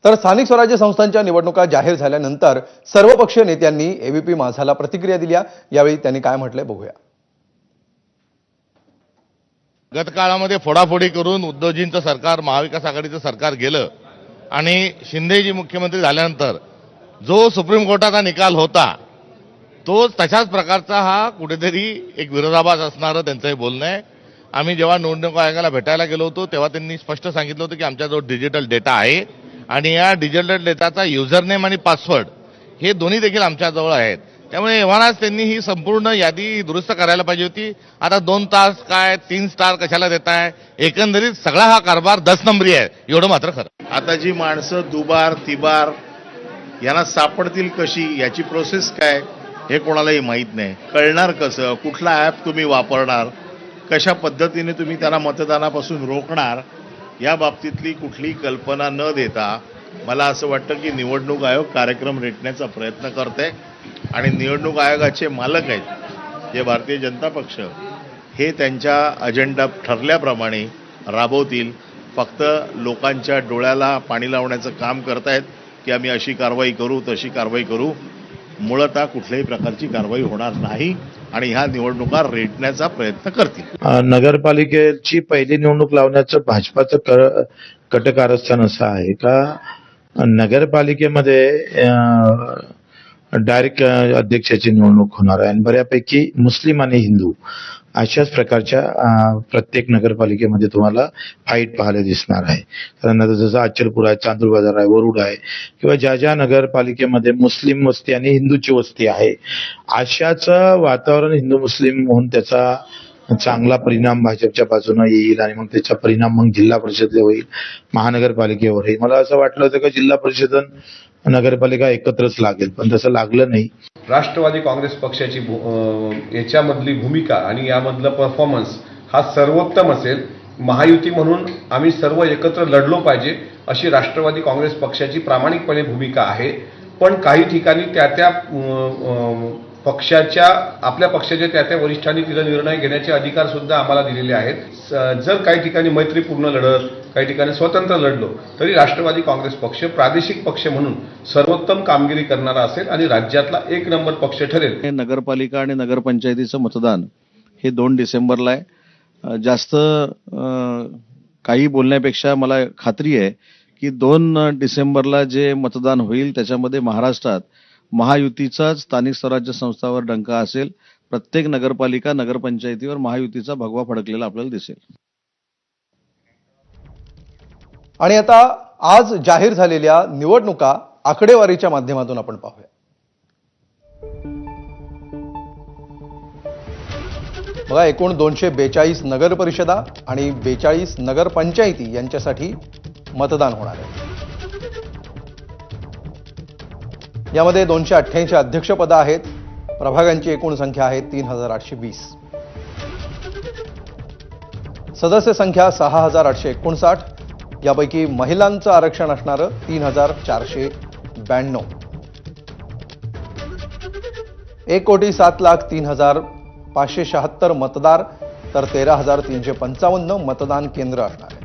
तर स्थानिक स्वराज्य संस्थांच्या निवडणुका जाहीर झाल्यानंतर सर्वपक्षीय नेत्यांनी एबीपी माझाला प्रतिक्रिया दिल्या। यावेळी त्यांनी काय म्हटलंय बघूया। गत काळामध्ये फोडाफोडी करून उद्धवजींचं सरकार, महाविकास आघाडीचं सरकार गेलं आणि शिंदेजी मुख्यमंत्री झाल्यानंतर जो सुप्रीम कोर्टाचा निकाल होता तो तशाच प्रकारचा हा कुठेतरी एक विरोधाभास असणारं त्यांचं हे बोलणं आहे। आम्ही जेव्हा निवडणूक आयोगाला भेटायला गेलो होतो तेव्हा त्यांनी स्पष्ट सांगितलं होतं की आमच्याजवळ डिजिटल डेटा आहे आणि या डिजिटल डेटाचा युजर नेम आणि पासवर्ड हे दोन्ही देखील आमच्याजवळ आहेत। त्यामुळे एव्हानाच त्यांनी ही संपूर्ण यादी दुरुस्त करायला पाहिजे होती। आता 2 तास काय 3 स्टार कशाला देताय? एकंदरीत सगळा हा कारभार 10 नंबरी आहे, एवढं मात्र खरं। आता जी माणसं दुबार तिबार यांना सापडतील कशी, याची प्रोसेस काय हे कोणालाही माहीत नाही। कळणार कसं, कुठला ॲप तुम्ही वापरणार, कशा पद्धतीने तुम्ही त्यांना मतदानापासून रोखणार, या बाबतीतली कुठली कल्पना न देता मला असं वाटतं की निवडणूक आयोग कार्यक्रम रेटण्याचा प्रयत्न करते आणि निवडणूक आयोगाचे मालक आहेत जे भारतीय जनता पक्ष, हे त्यांच्या अजेंडा ठरल्याप्रमाणे राबवतील। फक्त लोकांच्या डोळ्याला पाणी लावण्याचं काम करतायत की आम्ही अशी कारवाई करू तशी कारवाई करू। मूळतः कुठल्याही प्रकारची कारवाई होणार नाही आणि ह्या निवडणुका रेटण्याचा प्रयत्न करतील। नगरपालिकेची पहिली निवडणूक लावण्याचं भाजपाचं कटकारस्थान असं आहे का नगरपालिकेमध्ये डायरेक्ट अध्यक्षाची निवडणूक होणार आहे आणि बऱ्यापैकी मुस्लिम आणि हिंदू अशाच प्रकारच्या प्रत्येक नगरपालिकेमध्ये तुम्हाला फाईट पाहायला दिसणार आहे। कारण जसं अचलपूर आहे, चांदूर बाजार आहे, वरुड आहे किंवा ज्या ज्या नगरपालिकेमध्ये मुस्लिम वस्ती आणि हिंदूची वस्ती आहे अशाच वातावरण हिंदू मुस्लिम होऊन त्याचा चांगला परिणाम भाजपच्या बाजूने येईल आणि मग त्याचा परिणाम मग जिल्हा परिषदेवर होईल, महानगरपालिकेवर होईल। मला असं वाटलं होतं की जिल्हा परिषद नगरपालिका एकत्रच लागेल, पण तसं लागलं नाही। राष्ट्रवादी काँग्रेस पक्षाची याच्यामधली भूमिका आणि यामधला परफॉर्मन्स हा सर्वोत्तम असेल। महायुती म्हणून आम्ही सर्व एकत्र लढलो पाहिजे अशी राष्ट्रवादी काँग्रेस पक्षाची प्रामाणिकपणे भूमिका आहे। पण काही ठिकाणी त्या पक्षाच्या आपल्या पक्षाच्या त्या वरिष्ठांनी तिला निर्णय घेण्याचे अधिकार सुद्धा आम्हाला दिलेले आहेत। जर काही ठिकाणी मैत्रीपूर्ण लढत, काही ठिकाणी स्वतंत्र लढलो तरी राष्ट्रवादी काँग्रेस पक्ष प्रादेशिक पक्ष म्हणून सर्वोत्तम कामगिरी करणारा असेल आणि राज्यातला 1 नंबर पक्ष ठरेल। नगरपालिका आणि नगरपंचायतीचं मतदान हे 2 डिसेंबरला आहे। जास्त काही बोलण्यापेक्षा मला खात्री आहे की 2 डिसेंबरला जे मतदान होईल त्याच्यामध्ये महाराष्ट्रात महायुतीचा स्थानिक स्वराज्य संस्थावर डंका असेल। प्रत्येक नगरपालिका नगरपंचायतीवर महायुतीचा भगवा फडकलेला आपल्याला दिसेल। आणि आता आज जाहीर झालेल्या निवडणुका आकडेवारीच्या माध्यमातून आपण पाहूया। बघा, एकूण 242 नगर परिषदा आणि 42 नगरपंचायती यांच्यासाठी मतदान होणार आहे। यामध्ये 288 अध्यक्षपदं आहेत। प्रभागांची एकूण संख्या आहे 3820। सदस्य संख्या 6859। यापैकी महिलांचं आरक्षण असणारं 3492। 1,07,03,576 मतदार तर 13,355 मतदान केंद्र असणार आहे।